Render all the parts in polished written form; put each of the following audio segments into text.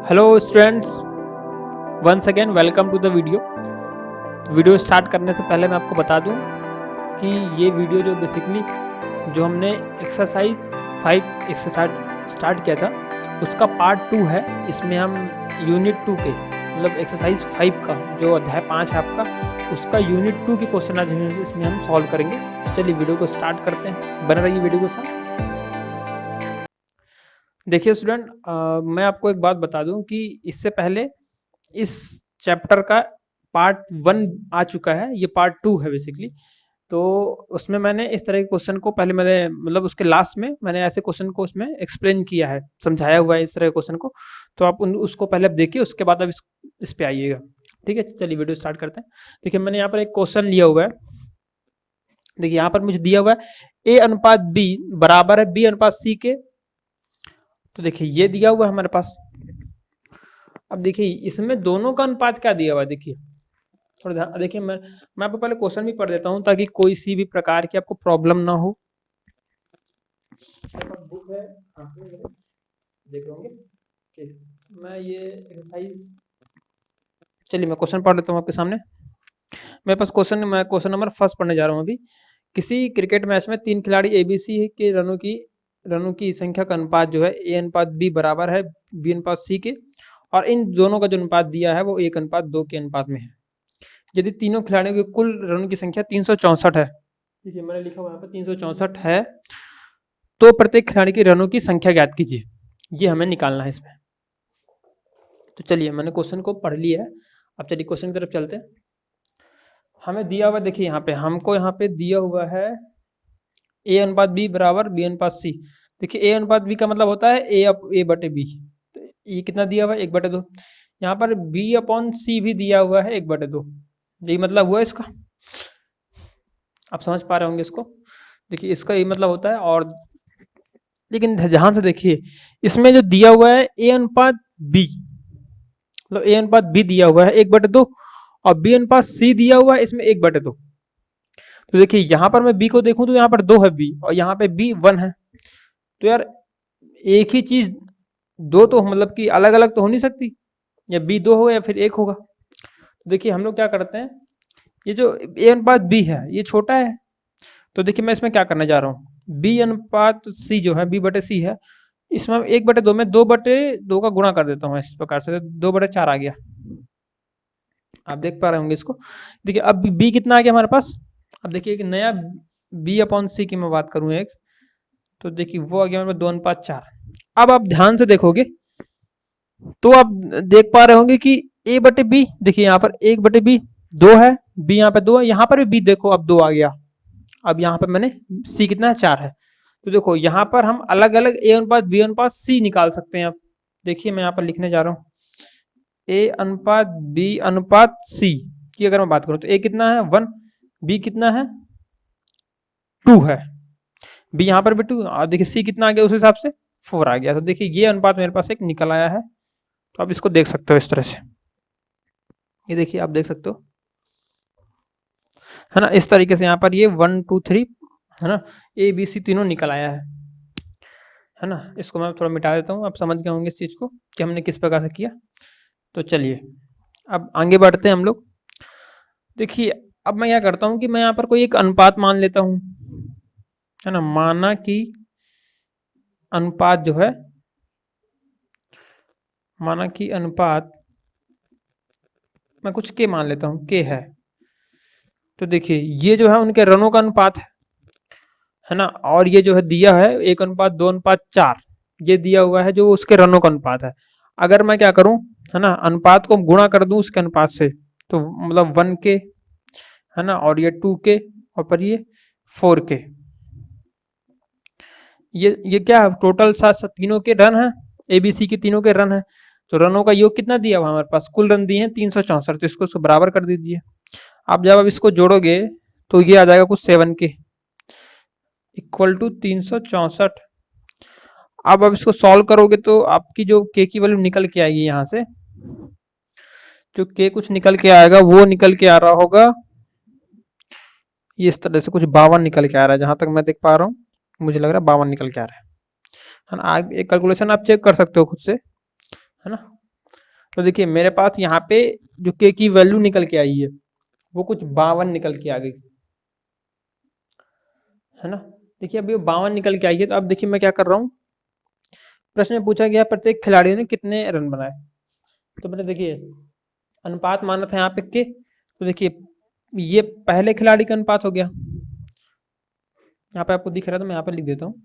Hello students, once again welcome to the video. Video start करने से पहले मैं आपको बता दूं कि ये वीडियो जो बेसिकली जो हमने एक्सरसाइज 5 एक्सरसाइज स्टार्ट किया था उसका पार्ट 2 है। इसमें हम यूनिट 2 के मतलब एक्सरसाइज 5 का जो अध्याय 5 है आपका, उसका यूनिट 2 के क्वेश्चन आज इसमें हम सॉल्व करेंगे। चलिए वीडियो को स्टार्ट करते हैं, बने रहिए वीडियो के साथ। देखिए स्टूडेंट, मैं आपको एक बात बता दूं कि इससे पहले इस चैप्टर का पार्ट 1 आ चुका है, ये पार्ट 2 है बेसिकली। तो उसमें मैंने इस तरह के क्वेश्चन को पहले मैंने मतलब उसके लास्ट में मैंने ऐसे क्वेश्चन को उसमें एक्सप्लेन किया है, समझाया हुआ है इस तरह के क्वेश्चन को। तो आप उसको पहले देखिए, उसके बाद अब इस पे आइएगा। ठीक है, चलिए वीडियो स्टार्ट करते हैं। देखिए मैंने यहाँ पर एक क्वेश्चन लिया हुआ है। देखिए यहाँ पर मुझे दिया हुआ है A/B बराबर है B/C के। तो देखिए ये दिया हुआ है हमारे पास। अब देखिए इसमें दोनों का अनुपात क्या दिया हुआ है, देखिए थोड़ा ध्यान देखिए। मैं आपको पहले क्वेश्चन भी पढ़ देता हूँ ताकि कोई सी भी प्रकार की आपको प्रॉब्लम ना हो। बुक है, देख होंगे। मैं ये एक्सरसाइज, चलिए मैं क्वेश्चन पढ़ लेता हूँ आपके सामने। मेरे पास मैं क्वेश्चन नंबर फर्स्ट पढ़ने जा रहा हूँ अभी। किसी क्रिकेट मैच में 3 खिलाड़ी ABC के रनों की संख्या का अनुपात जो है A/B बराबर है B/C के, और इन दोनों का जो अनुपात दिया है वो 1/2 के अनुपात में है। यदि तीनों खिलाड़ियों की कुल रनों की संख्या 364 है, देखिए मैंने लिखा हुआ यहाँ पर 364 है, तो प्रत्येक खिलाड़ी की रनों की संख्या ज्ञात कीजिए। ये हमें निकालना है इसमें। तो चलिए मैंने क्वेश्चन को पढ़ लिया है, अब चलिए क्वेश्चन की तरफ चलते हैं। हमें दिया हुआ, देखिए यहाँ पे हमको यहाँ पे दिया हुआ है A/B बराबर B/C। देखिए A/B का मतलब होता है A/B। तो ये कितना दिया हुआ है 1/2। यहाँ पर B/C भी दिया हुआ है 1/2। यही मतलब हुआ इसका, आप समझ पा रहे होंगे इसको। देखिए इसका ये मतलब होता है। और लेकिन ध्यान से देखिए, इसमें जो दिया हुआ है A/B, मतलब A/B दिया हुआ है 1/2 और B/C दिया हुआ है इसमें 1/2। तो देखिए यहाँ पर मैं B को देखूं तो यहाँ पर 2 है B और यहाँ पे B 1 है। तो यार एक ही चीज दो तो मतलब कि अलग अलग तो हो नहीं सकती, या B 2 होगा या फिर 1 होगा। तो देखिए हम लोग क्या करते हैं, ये जो A/B है ये छोटा है, तो देखिए मैं इसमें क्या करने जा रहा हूँ, B/C जो है B/C है, इसमें 1/2 में 2/2 का गुणा कर देता हूँ इस प्रकार से, 2/4 आ गया। आप देख पा रहे होंगे इसको। देखिए अब B कितना आ गया हमारे पास। अब देखिए एक नया B/C की मैं बात करूँ एक, तो देखिए वो आ गया हमारे पास 2/4। अब आप ध्यान से देखोगे तो आप देख पा रहे होंगे कि A/B, देखिए यहाँ पर 1/B 2 है, B यहाँ पे 2 है, यहाँ पर भी B देखो अब 2 आ गया। अब यहाँ पर मैंने C कितना है 4 है। तो देखो यहाँ पर हम अलग अलग A/B/C निकाल सकते हैं। अब देखिए मैं यहाँ पर लिखने जा रहा हूँ A/B/C की अगर मैं बात करूँ तो A कितना है 1, B कितना है 2 है, B यहाँ पर भी 2, और देखिए C कितना आ गया उस हिसाब से 4 आ गया। तो देखिए ये अनुपात मेरे पास एक निकल आया है। तो आप इसको देख सकते हो इस तरह से, ये देखिए आप देख सकते हो, है ना। इस तरीके से यहाँ पर ये 1 2 3 है ना, ABC तीनों निकल आया है ना। इसको मैं थोड़ा मिटा देता हूँ, आप समझ गए होंगे इस चीज़ को कि हमने किस प्रकार से किया। तो चलिए अब आगे बढ़ते हैं हम लोग। देखिए अब मैं क्या करता हूँ कि मैं यहाँ पर कोई एक अनुपात मान लेता हूँ, है ना। माना कि अनुपात जो है, माना कि अनुपात मैं कुछ के मान लेता हूँ, के है। तो देखिए ये जो है उनके रनों का अनुपात है ना, और ये जो है दिया है 1/2/4, ये दिया हुआ है जो उसके रनों का अनुपात है। अगर मैं क्या करूं, है ना, अनुपात को गुणा कर दूं उसके अनुपात से, तो मतलब 1 के, है ना, और ये 2 के, और पर ये 4 के, ये क्या है टोटल तीनों के रन है, ABC के तीनों के रन है। तो रनों का योग कितना दिया हुआ हमारे पास, कुल रन दिए हैं 364, तो इसको बराबर कर दीजिए। आप जब अब इसको जोड़ोगे तो ये आ जाएगा कुछ 7 के इक्वल टू 364। अब इसको सॉल्व करोगे तो आपकी जो के की वैल्यू निकल के आएगी, यहाँ से जो के कुछ निकल के आएगा वो निकल के आ रहा होगा ये इस तरह से, कुछ 52 निकल के आ रहा है, जहां तक मैं देख पा रहा हूँ मुझे लग रहा है 52 निकल के आ रहा है ना। एक कैलकुलेशन आप चेक कर सकते हो खुद से, है ना। तो देखिए मेरे पास यहाँ पे जो के की वैल्यू निकल के आई है वो कुछ 52 निकल के आ गई, है ना। देखिए अभी 52 निकल के आई है। तो अब देखिए मैं क्या कर रहा हूँ, प्रश्न में पूछा गया प्रत्येक खिलाड़ी ने कितने रन बनाए। तो मैंने देखिए अनुपात माना था यहाँ पे के, तो देखिए ये पहले खिलाड़ी का अनुपात हो गया, यहाँ पे आपको दिख रहा है तो मैं यहाँ पे लिख देता हूँ।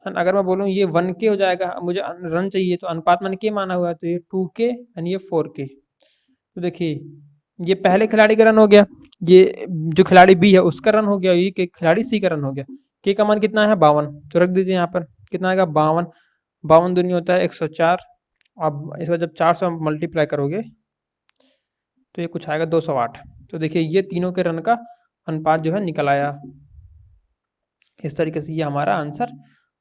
अगर मैं बोलूँ ये 1 के हो जाएगा, मुझे रन चाहिए तो अनुपात मैंने के माना हुआ है, तो ये 2 के एंड ये 4 के। तो देखिए ये पहले खिलाड़ी का रन हो गया, ये जो खिलाड़ी बी है उसका रन हो गया, ये खिलाड़ी सी का रन हो गया। के का मान कितना है 52, तो रख दीजिए यहाँ पर कितना आएगा 52, 52 दूनी होता है 104। अब इसका जब 4 से मल्टीप्लाई करोगे तो ये कुछ आएगा 208। तो देखिए ये तीनों के रन का अनुपात जो है निकल आया। इस तरीके से ये हमारा आंसर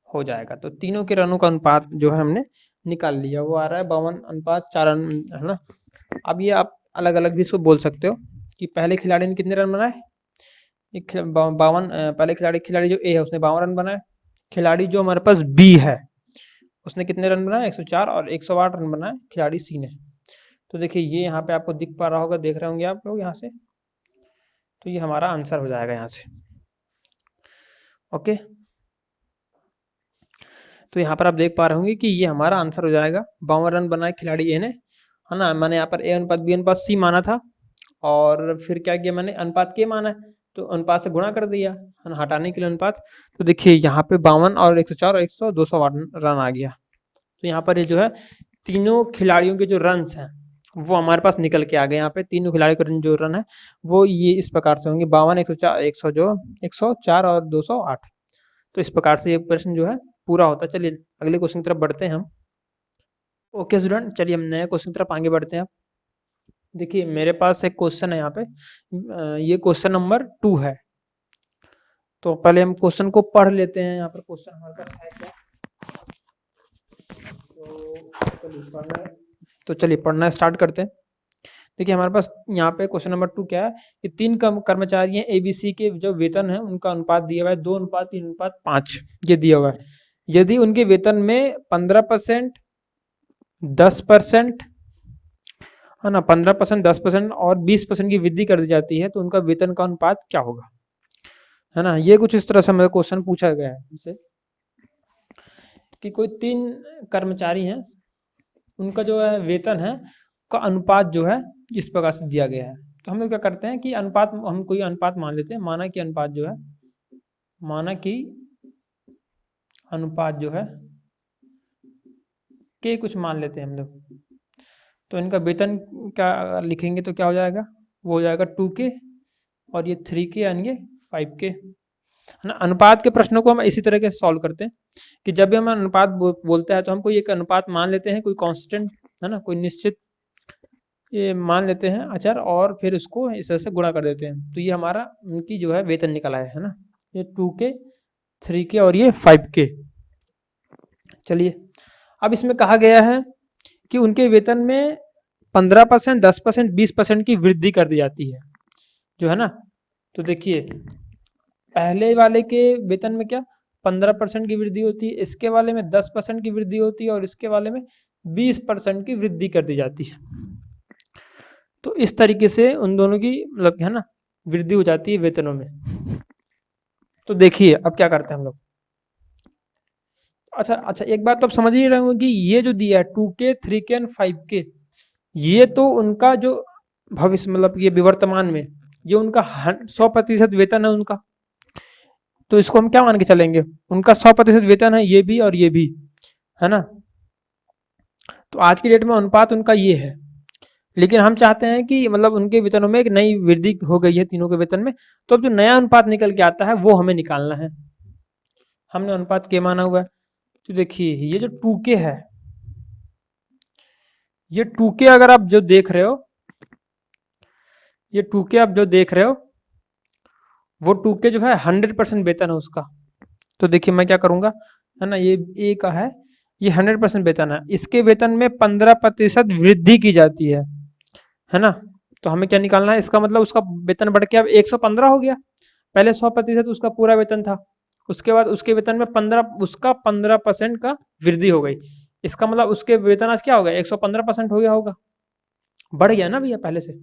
हो जाएगा। तो तीनों के रनों का अनुपात जो है हमने निकाल लिया, वो आ रहा है 52:4 रन, है ना। अब ये आप अलग अलग भी इसको बोल सकते हो कि पहले खिलाड़ी ने कितने रन बनाए, एक 52, पहले खिलाड़ी जो ए है उसने 52 रन बनाए। खिलाड़ी जो हमारे पास बी है उसने कितने रन बनाए 104, और 108 रन बनाए खिलाड़ी सी ने। तो देखिए ये यहाँ पे आपको दिख पा रहा होगा, देख रहे होंगे आप लोग यहाँ से। तो ये हमारा आंसर हो जाएगा यहाँ से। ओके, तो यहाँ पर आप देख पा रहे होंगे कि ये हमारा आंसर हो जाएगा। 52 रन बनाए खिलाड़ी ए ने, है ना। मैंने यहाँ पर ए अनुपात बी अनुपात सी माना था, और फिर क्या किया मैंने अनुपात के माना है, तो अनुपात से गुणा कर दिया, है ना, हटाने के लिए अनुपात। तो देखिए यहाँ पे 52 और 104 और 100 208 रन आ गया। तो यहाँ पर ये जो है तीनों खिलाड़ियों के जो रन हैं वो हमारे पास निकल के आ गए। यहाँ पे तीनों खिलाड़ियों के जो रन है वो ये इस प्रकार से होंगे 52, 104, 100 जो 104 और 208। तो इस प्रकार से ये प्रश्न जो है पूरा होता है। चलिए अगले क्वेश्चन की तरफ बढ़ते हैं हम। ओके स्टूडेंट, चलिए हम नए क्वेश्चन की तरफ आगे बढ़ते हैं। देखिए मेरे पास एक क्वेश्चन है यहाँ पे, ये क्वेश्चन नंबर 2 है। तो पहले हम क्वेश्चन को पढ़ लेते हैं। यहाँ पर क्वेश्चन हमारे पास है क्या, तो चलिए पढ़ना स्टार्ट करते हैं। देखिए हमारे पास यहाँ पे क्वेश्चन नंबर 2 क्या है कि 3 कर्मचारी हैं एबीसी के, जो वेतन है उनका अनुपात दिया हुआ है 2:3:5, ये दिया हुआ है। यदि उनके वेतन में 15%, 10%, है ना, 15%, 10% और 20% की वृद्धि कर दी जाती है तो उनका वेतन का अनुपात क्या होगा, है ना। ये कुछ इस तरह से मेरा क्वेश्चन पूछा गया है हमसे कि कोई 3 कर्मचारी हैं, उनका जो है वेतन है का अनुपात जो है इस प्रकार से दिया गया है। तो हम लोग क्या करते हैं कि अनुपात, हम कोई अनुपात मान लेते हैं, माना कि अनुपात जो है के कुछ मान लेते हैं हम लोग। तो इनका वेतन क्या लिखेंगे तो क्या हो जाएगा, वो हो जाएगा 2K, और ये 3K यानी 5K, है ना। अनुपात के प्रश्नों को हम इसी तरह के सॉल्व करते हैं कि जब भी हम अनुपात बोलते हैं तो हम कोई एक अनुपात मान लेते हैं, कोई कांस्टेंट, है ना, कोई निश्चित ये मान लेते हैं अचर, और फिर उसको इस तरह से गुणा कर देते हैं। तो ये हमारा उनकी जो है वेतन निकल आया है ना, ये 2K, 3K और ये 5K। चलिए अब इसमें कहा गया है कि उनके वेतन में 15%, 10%, 20% की वृद्धि कर दी जाती है, जो है ना। तो देखिए पहले वाले के वेतन में क्या 15% की वृद्धि होती है, इसके वाले में 10% की वृद्धि होती है, और इसके वाले में 20% की वृद्धि कर दी जाती है। तो इस तरीके से उन दोनों की मतलब, है ना, वृद्धि हो जाती है वेतनों में। तो देखिए अब क्या करते हैं हम लोग। अच्छा, एक बात तो आप समझ ही रहे होंगे कि ये जो दिया है 2K, 3K और 5K, ये तो उनका जो भविष्य मतलब ये विवर्तमान में ये उनका 100% वेतन है उनका। तो इसको हम क्या मान के चलेंगे, उनका 100% वेतन है ये भी और ये भी, है ना। तो आज की डेट में अनुपात उनका ये है, लेकिन हम चाहते हैं कि मतलब उनके वेतनों में एक नई वृद्धि हो गई है तीनों के वेतन में, तो अब जो नया अनुपात निकल के आता है वो हमें निकालना है। हमने अनुपात के माना हुआ है। तो देखिए ये जो 2K है, ये 2K अगर आप जो देख रहे हो, ये 2K आप जो देख रहे हो वो 2K जो है 100% वेतन है उसका। तो देखिए मैं क्या करूंगा, है ना, ये ए का है, ये 100% वेतन है, इसके वेतन में 15% वृद्धि की जाती है ना। तो हमें क्या निकालना है, इसका मतलब उसका वेतन बढ़ के अब 115 हो गया। पहले 100% उसका पूरा वेतन था, उसके बाद उसके वेतन में 15% का वृद्धि हो गई, इसका मतलब उसके वेतन आज क्या हो गया, 115% हो गया होगा, बढ़ गया ना भैया पहले से।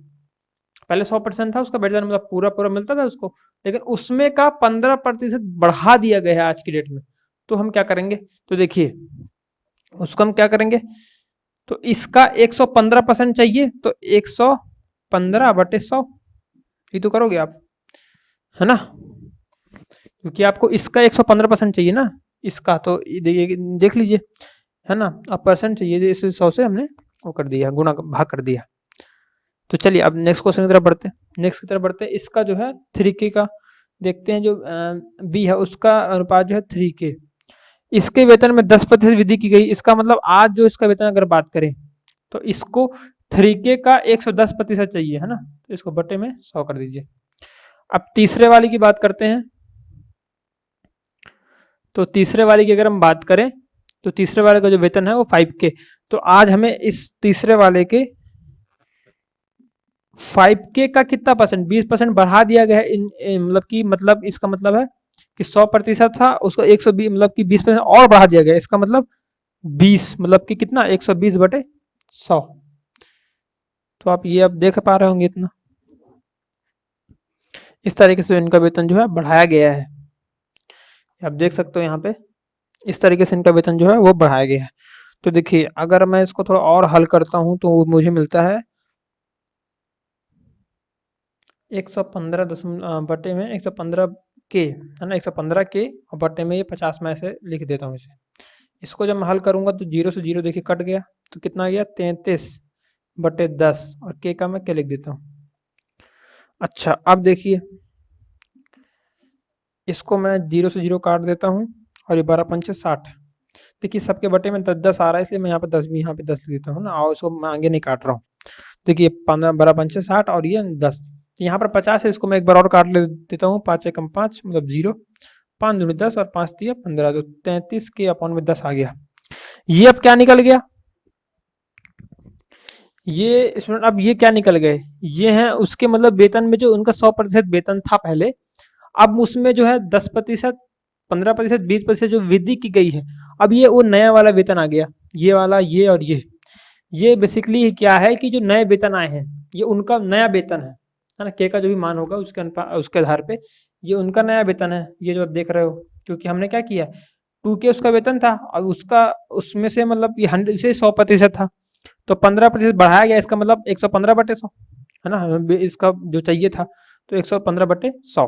पहले 100% था उसका वेतन, मतलब पूरा पूरा मिलता था उसको, लेकिन उसमें का 15% बढ़ा दिया गया है आज की डेट में। तो हम क्या करेंगे, तो देखिए उसको हम क्या करेंगे, तो इसका 115% चाहिए, तो 115/100 ये तो करोगे आप, है ना, क्योंकि आपको इसका 115% चाहिए ना, इसका तो देख लीजिए, है ना, अब परसेंट चाहिए, इसे 100 से हमने वो कर दिया, गुणा भाग कर दिया। तो चलिए अब नेक्स्ट क्वेश्चन की तरफ बढ़ते हैं, नेक्स्ट की तरफ बढ़ते हैं। इसका जो है 3K का देखते हैं, जो बी है उसका अनुपात जो है 3K, इसके वेतन में 10% वृद्धि की गई, इसका मतलब आज जो इसका वेतन अगर बात करें तो इसको 3K का 110% चाहिए, है ना, तो इसको बटे में 100 कर दीजिए। अब तीसरे वाली की बात करते हैं, तो तीसरे वाले की अगर हम बात करें तो तीसरे वाले का जो वेतन है वो 5K, तो आज हमें इस तीसरे वाले के 5K का कितना परसेंट, 20% बढ़ा दिया गया है, मतलब इसका मतलब है कि 100% था, उसको 120 मतलब कि 20% और बढ़ा दिया गया, इसका मतलब 20 मतलब कि कितना 120/100। तो आप ये अब देख पा रहे होंगे इतना, इस तरीके से इनका वेतन जो है बढ़ाया गया है, आप देख सकते हो यहाँ पे, इस तरीके से इनका वेतन जो है वो बढ़ाया गया है। तो देखिए अगर मैं इसको थोड़ा और हल करता हूँ तो मुझे मिलता है 115 बटे में 115K, है ना, 115K और बटे में ये 50 में ऐसे लिख देता हूँ इसे। इसको जब मैं हल करूँगा तो 0 से 0 देखिए कट गया, तो कितना गया 33/10 और K का मैं क्या लिख देता हूँ। अच्छा अब देखिए इसको मैं 0 से 0 काट देता हूँ और ये 12×5 = 60। देखिए सबके बटे में 10-10 आ रहा है, इसलिए मैं यहाँ पे 10 भी यहाँ पे 10 लिख देता हूँ ना, और इसको मैं आगे नहीं काट रहा हूँ। देखिए 15 12×5 = 60 और ये 10, यहाँ पर 50 है, इसको मैं एक बार और काट ले देता हूँ, 5×1 = 5 मतलब 0, 5 दूनी 10 और 5 × 3 = 15, तो 33K/10 आ गया। ये अब क्या निकल गया, ये स्टूडेंट अब ये क्या निकल गए, ये है उसके मतलब वेतन में जो उनका 100% वेतन था पहले, अब उसमें जो है 10%, 15%, 20% जो वृद्धि की गई है, अब ये वो नया वाला वेतन आ गया, ये वाला, ये और ये बेसिकली क्या है कि जो नए वेतन आए हैं ये उनका नया वेतन है ना, के का जो भी मान होगा उसके उसके आधार पे ये उनका नया वेतन है, ये जो आप देख रहे हो, क्योंकि हमने क्या किया 2K उसका वेतन था और उसका उसमें से मतलब ये 100 से 100% था, तो 15% बढ़ाया गया, इसका मतलब 115/100, है ना, इसका जो चाहिए था, तो 115/100।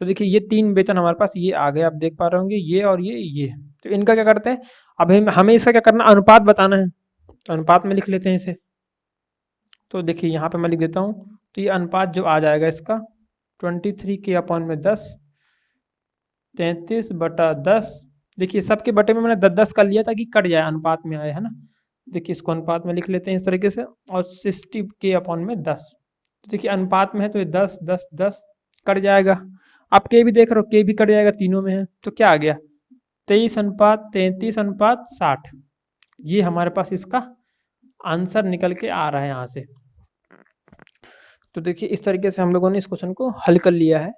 तो देखिए ये 3 वेतन हमारे पास ये आ गए, आप देख पा रहे होंगे, ये और ये। तो इनका क्या करते हैं, अब हमें इसका क्या करना, अनुपात बताना है, तो अनुपात में लिख लेते हैं इसे। तो देखिए यहाँ पे मैं लिख देता हूँ, तो ये अनुपात जो आ जाएगा इसका 23K/10, 33/10। देखिए सबके बटे में मैंने 10-10 कर लिया ताकि कट जाए, अनुपात में आए, है ना। देखिए इसको अनुपात में लिख लेते हैं इस तरीके से, और 60K/10। देखिए अनुपात में है तो ये 10-10-10 कट जाएगा, आप के भी देख रहे हो, के भी कट जाएगा, तीनों में है, तो क्या आ गया 23:33:60, ये हमारे पास इसका आंसर निकल के आ रहा है यहाँ से। तो देखिए इस तरीके से हम लोगों ने इस क्वेश्चन को हल कर लिया है।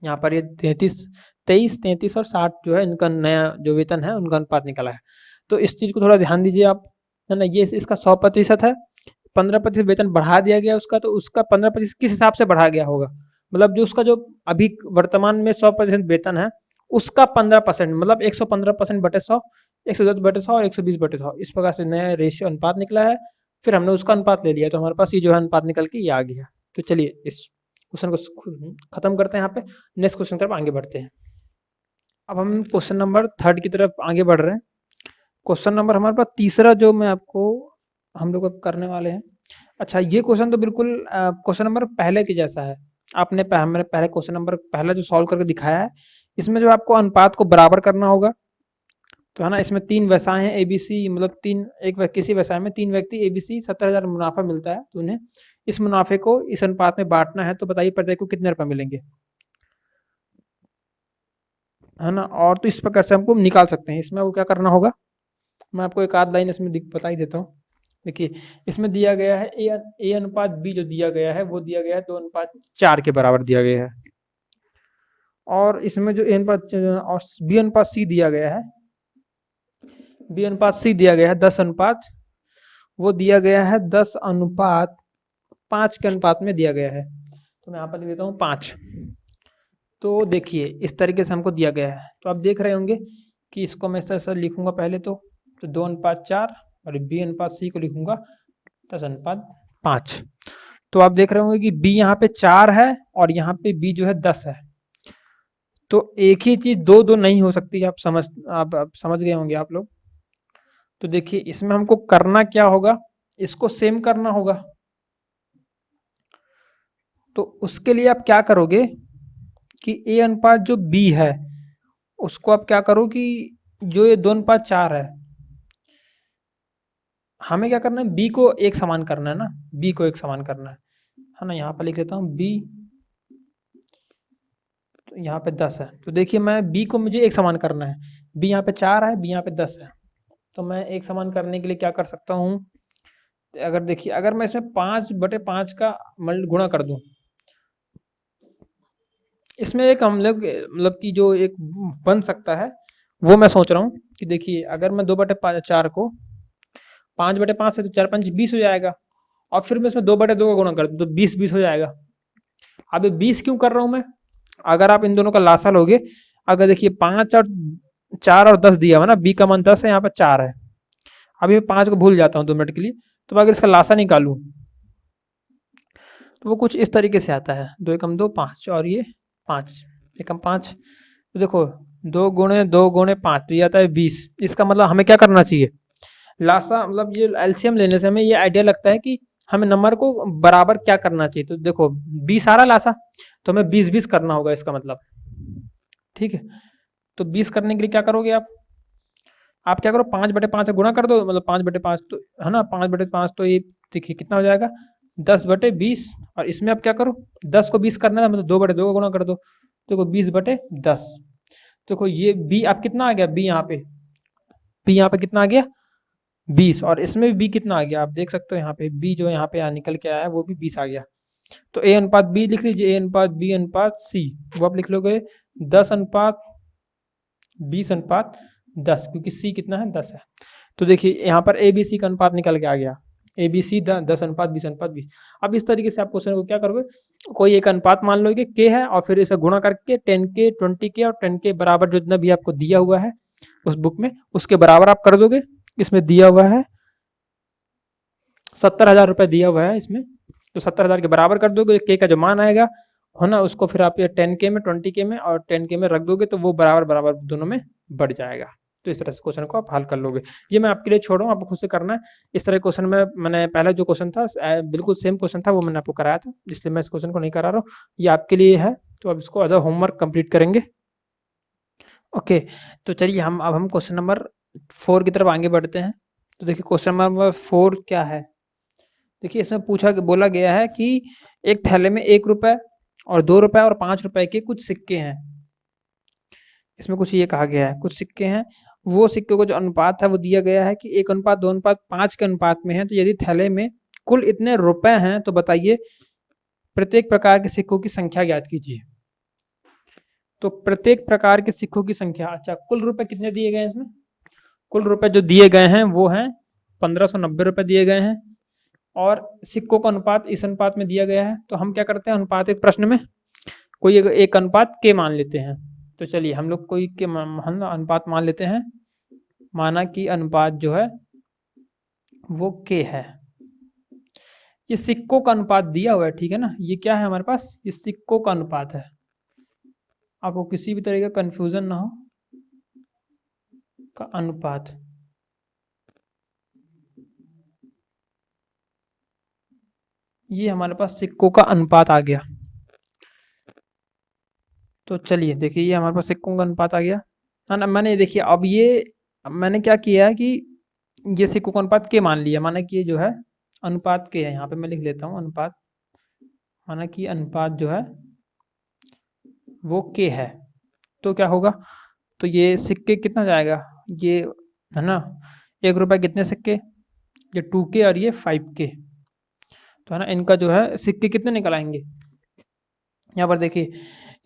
यहाँ पर ये 23 और 60 जो है इनका नया जो वेतन है उनका अनुपात निकला है। तो इस चीज़ को थोड़ा ध्यान दीजिए आप, है ना, ये इसका 100% है, 15% वेतन बढ़ा दिया गया उसका, तो उसका 15% किस हिसाब से बढ़ा गया होगा, मतलब जो उसका जो अभी वर्तमान में 100% वेतन है उसका 15% मतलब 115%/100, 110/100 और 120/100, इस प्रकार से नया रेशियो अनुपात निकला है। फिर हमने उसका अनुपात ले लिया, तो हमारे पास ये जो है अनुपात निकल के ये आ गया। तो चलिए इस क्वेश्चन को खत्म करते हैं यहाँ पे, नेक्स्ट क्वेश्चन की तरफ आगे बढ़ते हैं। अब हम क्वेश्चन नंबर 3 की तरफ आगे बढ़ रहे हैं। क्वेश्चन नंबर हमारे पास तीसरा जो मैं आपको हम लोग करने वाले हैं। अच्छा ये क्वेश्चन तो बिल्कुल क्वेश्चन नंबर पहले के जैसा है, आपने मैंने पहले क्वेश्चन नंबर पहला जो सॉल्व करके दिखाया है, इसमें जो आपको अनुपात को बराबर करना होगा, तो है ना, इसमें 3 व्यवसाय हैं ABC, मतलब किसी व्यवसाय में 3 व्यक्ति ABC 70,000 मुनाफा मिलता है, तो उन्हें इस मुनाफे को इस अनुपात में बांटना है, तो बताइए प्रत्येक को कितने रुपए मिलेंगे, है ना। और तो इस प्रकार से हमको निकाल सकते हैं, इसमें वो क्या करना होगा, मैं आपको एक आध लाइन इसमें बता ही देता हूँ। देखिए इसमें दिया गया है A/B जो दिया गया है वो दिया गया है 2:4 के बराबर दिया गया है, और इसमें जो A/C दिया गया है बी अनुपात सी दिया गया है 10 अनुपात, वो दिया गया है 10 अनुपात 5 के अनुपात में दिया गया है। तो मैं यहाँ पर लिख देता हूँ 5। तो देखिए इस तरीके से हमको दिया गया है, तो आप देख रहे होंगे कि इसको मैं इस तरह से लिखूंगा पहले तो 2 अनुपात 4 और बी अनुपात सी को लिखूंगा 10 अनुपात 5। तो आप देख रहे होंगे कि बी यहाँ पे 4 है और यहाँ पे बी जो है 10 है। तो एक ही चीज दो दो नहीं हो सकती, आप समझ गए होंगे आप लोग। तो देखिए इसमें हमको करना क्या होगा, इसको सेम करना होगा। तो उसके लिए आप क्या करोगे कि ए अनुपात जो बी है उसको आप क्या करो कि जो ये 2 अनुपात 4 है, हमें क्या करना है, बी को एक समान करना है ना, बी को एक समान करना है ना। यहाँ पर लिख देता हूँ बी, तो यहाँ पे 10 है। तो देखिए मैं बी को मुझे एक समान करना है, बी यहाँ पे 4 है, बी यहाँ पे 10 है। तो मैं एक समान करने के लिए क्या कर सकता हूँ, अगर देखिए अगर मैं इसमें 5/5 का गुणा कर दूं, इसमें एक हम लोग मतलब कि जो एक बन सकता है वो मैं सोच रहा हूँ कि देखिए अगर मैं 2/4 को 5/5 से तो 4×5 20 हो जाएगा, और फिर मैं इसमें 2/2 का गुणा कर दूं तो 20 हो जाएगा। अब ये 20 क्यों कर रहा हूं मैं, अगर आप इन दोनों का लासा लोगे, अगर देखिए 5 और 4 और 10 दिया हुआ ना, बी का मान 10 है, यहाँ पर 4 है। अभी मैं 5 को भूल जाता हूँ 2 मिनट के लिए, तो अगर इसका लासा निकालूं तो वो कुछ इस तरीके से आता है, 2 एकम 2 5 और ये 5 एकम 5। तो देखो 2 × 2 × 5 तो ये आता है 20। इसका मतलब हमें क्या करना चाहिए, लासा मतलब ये एलसीएम लेने से हमें ये आइडिया लगता है कि हमें नंबर को बराबर क्या करना चाहिए। तो देखो 20 आ रहा लासा, तो हमें 20 करना होगा इसका मतलब, ठीक है। तो 20 करने के लिए क्या करोगे आप क्या करो 5/5 से गुणा कर दो, मतलब 5/5 तो है ना, 5/5 तो ये देखिए कितना हो जाएगा 10/20। और इसमें आप क्या करो 10 को 20 करना है, मतलब 2/2 का गुणा कर दो, देखो 20/10। देखो ये बी आप कितना आ गया, बी यहाँ पे कितना आ गया 20, और इसमें भी बी कितना आ गया आप देख सकते हो, यहाँ पे बी जो यहाँ पे निकल के आया है वो भी 20 आ गया। तो ए अनुपात बी लिख लीजिए, ए अनुपात बी अनुपात सी, वो आप लिख लोगे 10/20/10, क्योंकि सी कितना है 10 है। तो देखिए यहाँ पर ए बी सी का अनुपात निकल के आ गया, ए बी सी 10/20/20। अब इस तरीके से आप क्वेश्चन को क्या करोगे, कोई एक अनुपात मान लोगे के है, और फिर इसे गुणा करके 10K 20K और 10K बराबर जितना भी आपको दिया हुआ है उस बुक में उसके बराबर आप कर दोगे। इसमें दिया हुआ है 70,000 रुपये दिया हुआ है इसमें, तो 70,000 के बराबर कर दोगे, के का जो मान आएगा है ना, उसको फिर आप ये 10K में 20K में और 10K में रख दोगे, तो वो बराबर बराबर दोनों में बढ़ जाएगा। तो इस तरह से क्वेश्चन को आप हल कर लोगे। ये मैं आपके लिए छोड़ रहा हूँ, आपको खुद से करना है। इस तरह क्वेश्चन में मैंने पहला जो क्वेश्चन था बिल्कुल सेम क्वेश्चन था, वो मैंने आपको कराया था, इसलिए मैं इस क्वेश्चन को नहीं करा रहा हूँ, ये आपके लिए है। तो अब इसको एज अ होमवर्क कंप्लीट करेंगे। ओके, तो चलिए हम क्वेश्चन नंबर 4 की तरफ आगे बढ़ते हैं। तो देखिए क्वेश्चन नंबर 4 क्या है, देखिए इसमें बोला गया है कि एक थैले में 1 रुपए और 2 रुपए और 5 रुपए के कुछ सिक्के हैं। इसमें कुछ ये कहा गया है कुछ सिक्के हैं, वो सिक्के को जो अनुपात है वो दिया गया है कि 1:2:5 के अनुपात में है। तो यदि थैले में कुल इतने रुपए हैं तो बताइए प्रत्येक प्रकार के सिक्कों की संख्या ज्ञात कीजिए। तो प्रत्येक प्रकार के सिक्कों की संख्या, अच्छा कुल रुपए कितने दिए गए हैं इसमें, कुल रुपए जो दिए गए हैं वो हैं 1590 रुपए दिए गए हैं, और सिक्कों का अनुपात इस अनुपात में दिया गया है। तो हम क्या करते हैं, अनुपात एक प्रश्न में कोई एक अनुपात के मान लेते हैं। तो चलिए हम लोग कोई के हम अनुपात मान लेते हैं, माना कि अनुपात जो है वो के है। ये सिक्कों का अनुपात दिया हुआ है, ठीक है ना, ये क्या है हमारे पास, ये सिक्कों का अनुपात है। आपको किसी भी तरह का कंफ्यूजन ना हो, का अनुपात, ये हमारे पास सिक्कों का अनुपात आ गया। तो चलिए देखिए ये हमारे पास सिक्कों का अनुपात आ गया है ना। मैंने देखिए अब ये मैंने क्या किया है कि ये सिक्कों का अनुपात के मान लिया, माना कि ये जो है अनुपात के है, यहाँ पे मैं लिख लेता हूँ अनुपात, माना कि अनुपात जो है वो के है। तो क्या होगा, तो ये सिक्के कितना जाएगा, ये है ना 1 रुपए कितने सिक्के, ये 2K और ये 5K, तो है ना इनका जो है सिक्के कितने निकल आएंगे। यहाँ पर देखिए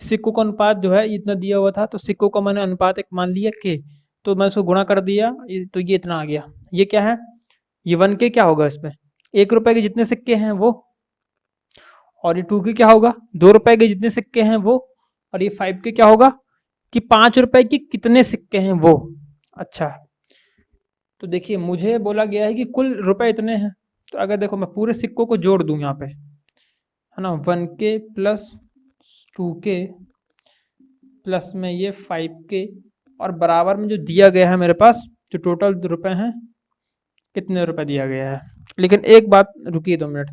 सिक्कों का अनुपात जो है इतना दिया हुआ था, तो सिक्कों का मैंने अनुपात एक मान लिया के, तो मैं उसको गुणा कर दिया, तो ये इतना आ गया। ये क्या है, ये 1 के क्या होगा इसमें, 1 रुपए के जितने सिक्के हैं वो, और ये 2 के क्या होगा, 2 रुपए के जितने सिक्के हैं वो, और ये 5 के क्या होगा कि 5 रुपए के कितने सिक्के हैं वो। अच्छा, तो देखिए मुझे बोला गया है कि कुल रुपए इतने हैं, तो अगर देखो मैं पूरे सिक्कों को जोड़ दूं यहाँ पे, है ना, 1 के प्लस 2 के प्लस में ये 5 के, और बराबर में जो दिया गया है मेरे पास, जो टोटल रुपए हैं, कितने रुपए दिया गया है। लेकिन एक बात, रुकिए 2 मिनट,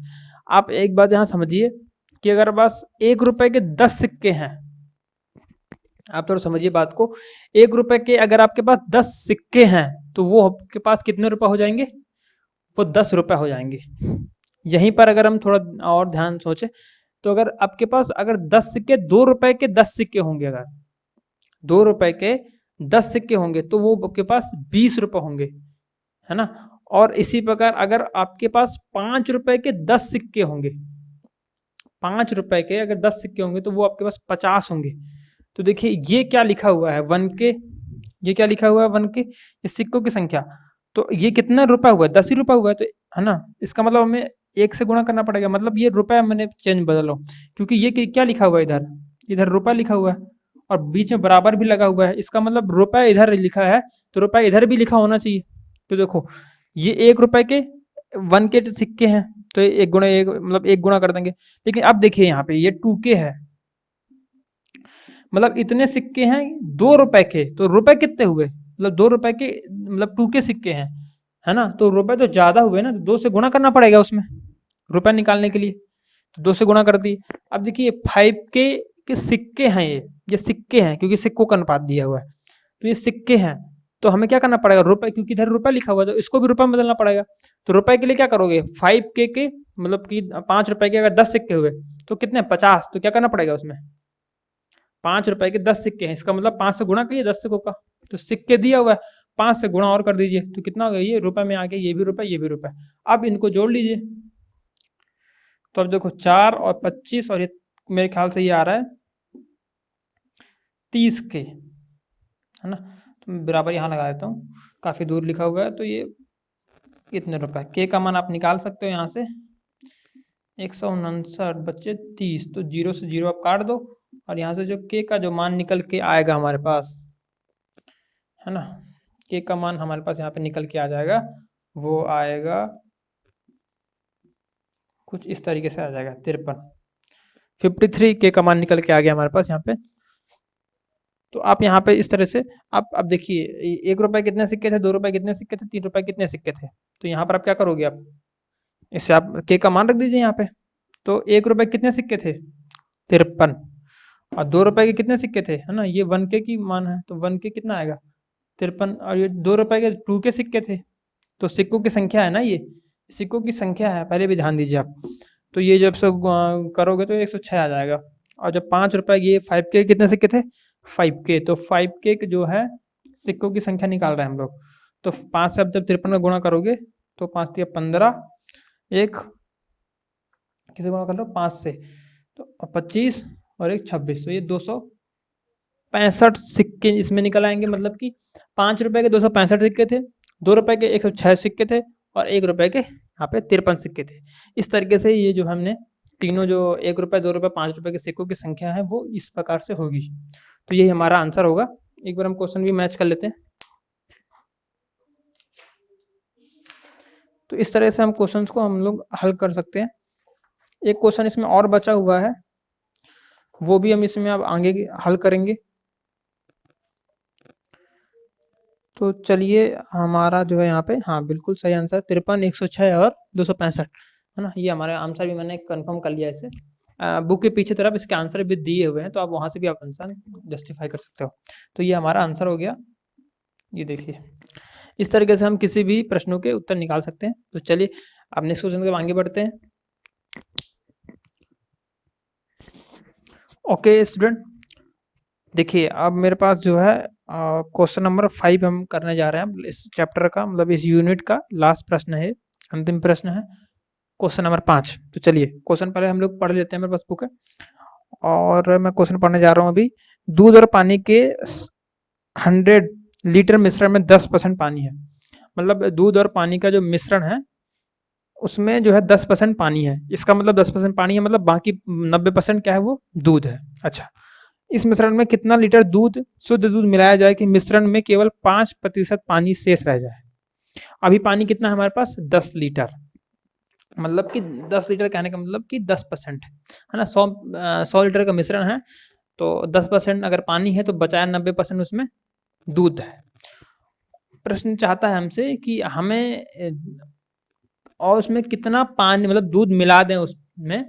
आप एक बात यहाँ समझिए कि अगर बस 1 रुपए के 10 सिक्के हैं, आप थोड़ा समझिए बात को, 1 रुपए के अगर आपके पास 10 सिक्के हैं तो वो आपके पास कितने रुपए हो जाएंगे, वो 10 रुपए हो जाएंगे। यहीं पर अगर हम थोड़ा और ध्यान सोचे, तो अगर आपके पास अगर 10 सिक्के, 2 रुपए के 10 सिक्के होंगे, अगर 2 रुपए के 10 सिक्के होंगे तो वो आपके पास 20 रुपए होंगे, है ना। और इसी प्रकार अगर आपके पास 5 रुपए के 10 सिक्के होंगे, 5 रुपए के अगर 10 सिक्के होंगे तो वो आपके पास 50 होंगे। तो देखिए ये क्या लिखा हुआ है, 1 के, ये क्या लिखा हुआ है, 1 के, इस सिक्कों की संख्या, तो ये कितना रुपए हुआ, 10 ही रुपए हुआ है, तो है ना, इसका मतलब हमें 1 से गुणा करना पड़ेगा, मतलब ये रुपए मैंने चेंज बदलो, क्योंकि ये क्या लिखा हुआ है, इधर इधर रुपए लिखा हुआ है और बीच में बराबर भी लगा हुआ है, इसका मतलब रुपए इधर लिखा है तो रुपए इधर भी लिखा होना चाहिए। तो देखो ये 1 रुपए के 1 के सिक्के हैं, तो 1 गुणा 1 मतलब 1 गुणा कर देंगे। लेकिन अब देखिए यहाँ पे ये 2 के है, मतलब इतने सिक्के हैं 2 रुपए के, तो रुपए कितने हुए, मतलब 2 रुपए के मतलब 2 के सिक्के हैं, है ना, तो रुपए तो ज्यादा हुए ना, तो 2 से गुणा करना पड़ेगा उसमें रुपए निकालने के लिए, तो 2 से गुणा कर दिए। अब देखिए 5 के सिक्के हैं, ये सिक्के हैं क्योंकि सिक्कों का अनुपात दिया हुआ है, तो ये सिक्के हैं, तो हमें क्या करना पड़ेगा, रुपए, क्योंकि इधर रुपए लिखा हुआ है तो इसको भी रुपए में बदलना पड़ेगा। तो रुपए के लिए क्या करोगे, 5 के मतलब कि 5 रुपए के अगर 10 सिक्के हुए तो कितने 50, तो क्या करना पड़ेगा उसमें, 5 रुपए के 10 सिक्के हैं, इसका मतलब 5 से गुणा करिए 10 सिक्कों का, तो सिक्के दिया हुआ है 5 से गुणा और कर दीजिए, तो कितना हो गया, ये रुपए में आ गया, ये भी रुपए, ये भी रुपए। अब इनको जोड़ लीजिए, तो अब देखो 4 और 25 और ये मेरे ख्याल से ये आ रहा है 30 के, है ना, तो मैं बराबर यहाँ लगा देता हूँ, काफी दूर लिखा हुआ है, तो ये कितने रुपए, के का मान आप निकाल सकते हो यहाँ से, 159 बच्चे 30, तो 0 से 0 आप काट दो, और यहाँ से जो के का जो मान निकल के आएगा हमारे पास, है ना, के का मान हमारे पास यहाँ पे निकल के आ जाएगा, वो आएगा कुछ इस तरीके से आ जाएगा 53 के का मान निकल के आ गया हमारे पास यहाँ पे। तो आप यहाँ पे इस तरह से आप अब देखिए 1 रुपए कितने सिक्के थे, 2 रुपए कितने सिक्के थे, 3 रुपए कितने सिक्के थे, तो यहाँ पर आप क्या करोगे, आप इससे आप के का मान रख दीजिए यहाँ पे। तो 1 रुपए कितने सिक्के थे, 53, और 2 रुपए के कितने सिक्के थे, है ना, ये 1 के की मान है, तो 1 के कितना आएगा 53, और ये 2 रुपए के 2 के सिक्के थे, तो सिक्कों की संख्या है ना, ये सिक्कों की संख्या है, पहले भी ध्यान दीजिए आप। तो ये जब सब करोगे तो 106 आ जाएगा, और जब 5 रुपए ये 5 के कितने सिक्के थे, 5 के, तो 5 के जो है सिक्कों की संख्या निकाल रहे हैं हम लोग, तो 5 से अब जब 53 में गुणा करोगे तो 5 दिया 15, एक किसे गुणा कर लो 5 से, तो 25 और एक 26, तो ये 265 सिक्के इसमें निकल आएंगे, मतलब कि 5 रुपए के 265 सिक्के थे, 2 रुपए के 106 सिक्के थे, और 1 रुपए के यहाँ पे 53 सिक्के थे। इस तरीके से ये जो हमने तीनों जो 1 रुपए 2 रुपए 5 रुपए के सिक्कों की संख्या है वो इस प्रकार से होगी, तो यही हमारा आंसर होगा। एक बार हम क्वेश्चन भी मैच कर लेते हैं। तो इस तरह से हम क्वेश्चंस को हम लोग हल कर सकते हैं। एक क्वेश्चन इसमें और बचा हुआ है, वो भी हम इसमें अब आगे हल करेंगे। तो चलिए हमारा जो है यहाँ पे, हाँ बिल्कुल सही आंसर 53, 106 और 265, है ना, ये हमारा आंसर भी मैंने कंफर्म कर लिया इसे। बुक के पीछे तरफ इसके आंसर भी दिए हुए हैं, तो आप वहाँ से भी आप आंसर जस्टिफाई कर सकते हो। तो ये हमारा आंसर हो गया, ये देखिए इस तरीके से हम किसी भी प्रश्नों के उत्तर निकाल सकते हैं। तो चलिए अब नेक्स्ट क्वेश्चन के आगे बढ़ते हैं। ओके स्टूडेंट, देखिए अब मेरे पास जो है क्वेश्चन नंबर 5 हम करने जा रहे हैं इस चैप्टर का, मतलब इस यूनिट का लास्ट प्रश्न है, अंतिम प्रश्न है, क्वेश्चन नंबर 5। तो चलिए क्वेश्चन पहले हम लोग पढ़ लेते हैं, मेरे पास बुक है और मैं क्वेश्चन पढ़ने जा रहा हूँ अभी। दूध और पानी के 100 लीटर मिश्रण में 10% पानी है। मतलब दूध और पानी का जो मिश्रण है उसमें जो है 10% पानी है। इसका मतलब 10% पानी है, मतलब बाकी 90% क्या है, वो दूध है। अच्छा, इस मिश्रण में कितना लीटर दूध, शुद्ध दूध मिलाया जाए कि मिश्रण में केवल 5% पानी शेष रह जाए। अभी पानी कितना है हमारे पास, 10 लीटर। मतलब कि 10 लीटर कहने का मतलब कि 10% है ना। 100 लीटर का मिश्रण है तो 10% अगर पानी है तो बचाया 90% उसमें दूध है। प्रश्न चाहता है हमसे कि हमें और उसमें कितना पानी मतलब दूध मिला दें उसमें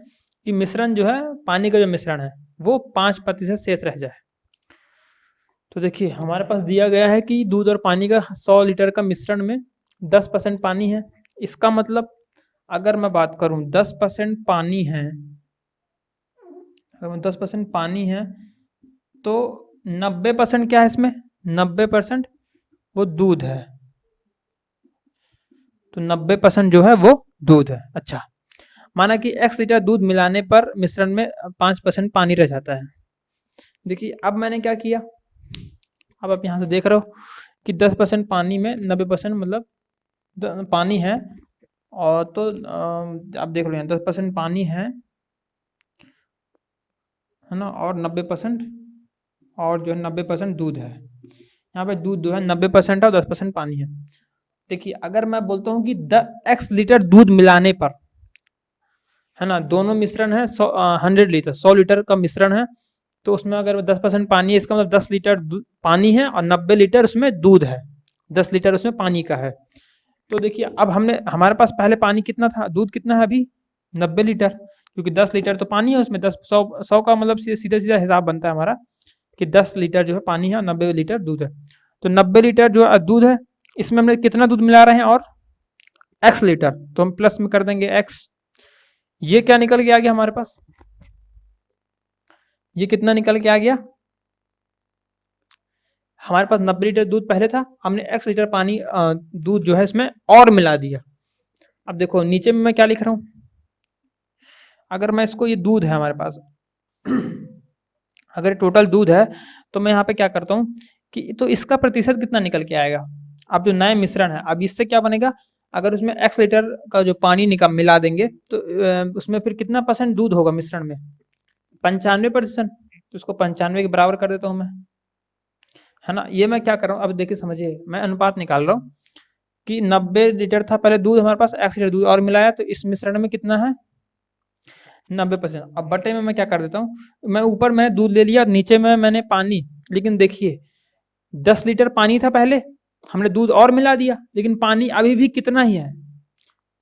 कि मिश्रण जो है, पानी का जो मिश्रण है वो 5% शेष रह जाए। तो देखिए हमारे पास दिया गया है कि दूध और पानी का 100 लीटर का मिश्रण में 10% पानी है। इसका मतलब अगर मैं बात करूं 10% पानी है, अगर 10% पानी है तो 90% क्या है इसमें, 90% वो दूध है। तो 90% जो है वो दूध है। अच्छा, माना कि x लीटर दूध मिलाने पर मिश्रण में 5% पानी रह जाता है। देखिए अब मैंने क्या किया, अब आप यहाँ से देख रहे हो कि 10% पानी में 90% मतलब पानी है। और तो आप देख लो यहाँ 10% पानी है ना, और 90% और जो है 90% दूध है। यहाँ पे दूध जो है 90% है और 10% पानी है। देखिए अगर मैं बोलता हूँ कि x लीटर दूध मिलाने पर, है ना, दोनों मिश्रण है 100 लीटर, 100 लीटर का मिश्रण है तो उसमें अगर 10% पानी है, इसका मतलब 10 लीटर पानी है और 90 लीटर उसमें दूध है, 10 लीटर उसमें पानी का है। तो देखिए अब हमने, हमारे पास पहले पानी कितना था, दूध कितना है अभी, 90 लीटर, क्योंकि 10 लीटर तो पानी है उसमें, 100 का मतलब सीधा सीधा हिसाब बनता है हमारा कि 10 लीटर जो है पानी है और 90 लीटर दूध है। तो 90 लीटर जो दूध है इसमें हमने कितना दूध मिला रहे हैं, और x लीटर, तो हम प्लस में कर देंगे x। ये क्या निकल के आ गया हमारे पास, ये कितना निकल के आ गया, हमारे पास 90 लीटर दूध पहले था, हमने x लीटर पानी दूध जो है इसमें और मिला दिया। अब देखो नीचे में मैं क्या लिख रहा हूं, अगर मैं इसको, ये दूध है हमारे पास अगर टोटल दूध है तो मैं यहाँ पे क्या करता हूँ कि तो इसका प्रतिशत कितना निकल के आएगा। अब जो नए मिश्रण है, अब इससे क्या बनेगा, अगर उसमें x लीटर का जो पानी निकाल मिला देंगे तो उसमें फिर कितना % दूध होगा मिश्रण में, 95%। तो उसको 95 के बराबर कर देता हूँ मैं, है ना। ये मैं क्या कर रहा हूँ, अब देखिए समझिए, मैं अनुपात निकाल रहा हूँ कि 90 लीटर था पहले दूध हमारे पास, x लीटर दूध और मिलाया तो इस मिश्रण में कितना है, 90%। अब बटे में मैं क्या कर देता हूँ, मैं ऊपर मैंने दूध ले लिया, नीचे में मैंने पानी, लेकिन देखिए 10 लीटर पानी था पहले, हमने दूध और मिला दिया, लेकिन पानी अभी भी कितना ही है,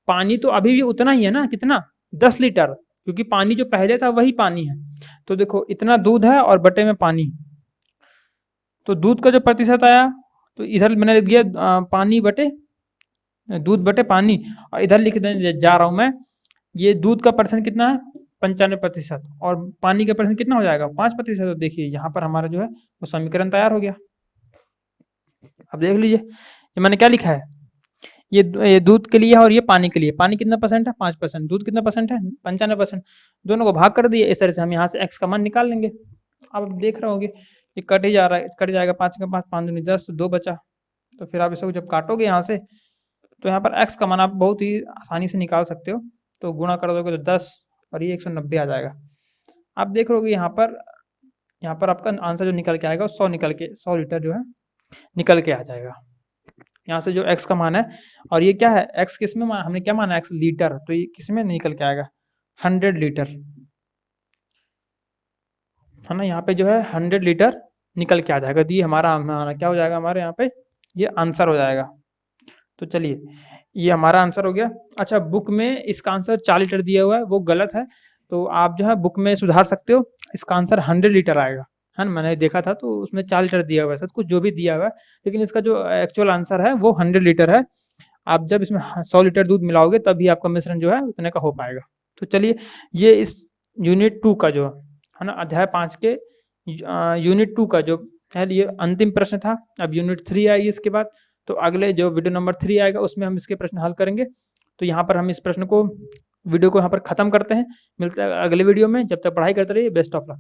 पानी तो अभी भी उतना ही है ना, कितना, 10 लीटर, क्योंकि पानी जो पहले था वही पानी है। तो देखो इतना दूध है और बटे में पानी, तो दूध का जो प्रतिशत आया, तो इधर मैंने लिख दिया पानी बटे दूध बटे पानी, और इधर लिख देने जा रहा हूं मैं, ये दूध का परसेंट कितना है, 95%, और पानी का परसेंट कितना हो जाएगा, 5%। तो देखिए यहाँ पर हमारा जो है वो समीकरण तैयार हो गया। अब देख लीजिए ये मैंने क्या लिखा है, ये दूध के लिए है और ये पानी के लिए, पानी कितना परसेंट है, 5%, दूध कितना परसेंट है, 95%। दोनों को भाग कर दिए, इस तरह से हम यहाँ से x का मान निकाल लेंगे। अब देख रहे होंगे ये कट ही जा रहा है, कट जाएगा, 5 का 5, 5 दूनी 10, 2 बचा। तो फिर आप इसको जब काटोगे यहाँ से तो यहाँ पर x का मान आप बहुत ही आसानी से निकाल सकते हो। तो गुणा कर दोगे तो 10 और ये 190 आ जाएगा। आप देख रहे होगे यहाँ पर आपका आंसर जो निकल के आएगा 100 निकल के 100 लीटर जो है निकल के आ जाएगा। यहाँ से जो x का मान है, और ये क्या है, x किस में हमने क्या माना, x लीटर, तो ये किस में निकल के आएगा, 100 लीटर, है ना। यहाँ पे जो है 100 लीटर निकल के आ जाएगा। तो ये हमारा क्या हो जाएगा, हमारे यहाँ पे ये आंसर हो जाएगा। तो चलिए ये हमारा आंसर हो गया। अच्छा, बुक में इसका आंसर 4 लीटर दिया हुआ है, वो गलत है, तो आप जो है बुक में सुधार सकते हो, इसका आंसर 100 लीटर आएगा, है ना। मैंने देखा था तो उसमें 4 लीटर दिया हुआ है, सब कुछ जो भी दिया हुआ है, लेकिन इसका जो एक्चुअल आंसर है वो 100 लीटर है। आप जब इसमें 100 लीटर दूध मिलाओगे तभी आपका मिश्रण जो है उतने का हो पाएगा। तो चलिए ये इस यूनिट 2 का जो है ना, अध्याय 5 के यूनिट 2 का जो है ये अंतिम प्रश्न था। अब यूनिट 3 आएगी इसके बाद, तो अगले जो वीडियो नंबर 3 आएगा उसमें हम इसके प्रश्न हल करेंगे। तो यहाँ पर हम इस प्रश्न को वीडियो को यहाँ पर खत्म करते हैं, मिलते हैं अगले वीडियो में। जब तक पढ़ाई करते रहिए, बेस्ट ऑफ लक।